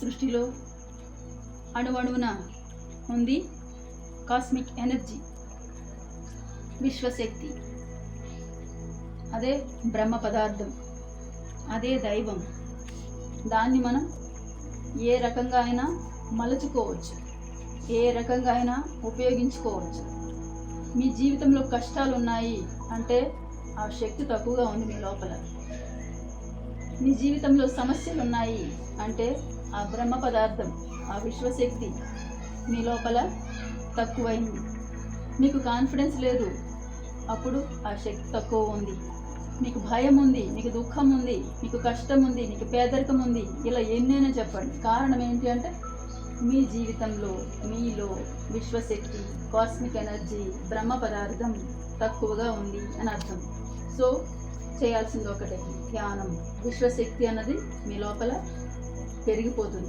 సృష్టిలో అణువణువున ఉంది cosmic energy, విశ్వశక్తి. అదే బ్రహ్మ పదార్థం, అదే దైవం. దాన్ని మనం ఏ రకంగా అయినా మలుచుకోవచ్చు, ఏ రకంగా అయినా ఉపయోగించుకోవచ్చు. మీ జీవితంలో కష్టాలు ఉన్నాయి అంటే ఆ శక్తి తక్కువగా ఉంది మీ లోపల. మీ జీవితంలో సమస్యలు ఉన్నాయి అంటే ఆ బ్రహ్మ పదార్థం, ఆ విశ్వశక్తి మీ లోపల తక్కువైంది. మీకు కాన్ఫిడెన్స్ లేదు, అప్పుడు ఆ శక్తి తక్కువ ఉంది. మీకు భయం ఉంది, మీకు దుఃఖం ఉంది, మీకు కష్టం ఉంది, మీకు పేదరికం ఉంది, ఇలా ఎన్నైనా చెప్పండి. కారణం ఏంటి అంటే మీ జీవితంలో మీలో విశ్వశక్తి, కాస్మిక్ ఎనర్జీ, బ్రహ్మ పదార్థం తక్కువగా ఉంది అని అర్థం. సో చేయాల్సింది ఒకటే, ధ్యానం. విశ్వశక్తి అన్నది మీ లోపల పెరిగిపోతుంది.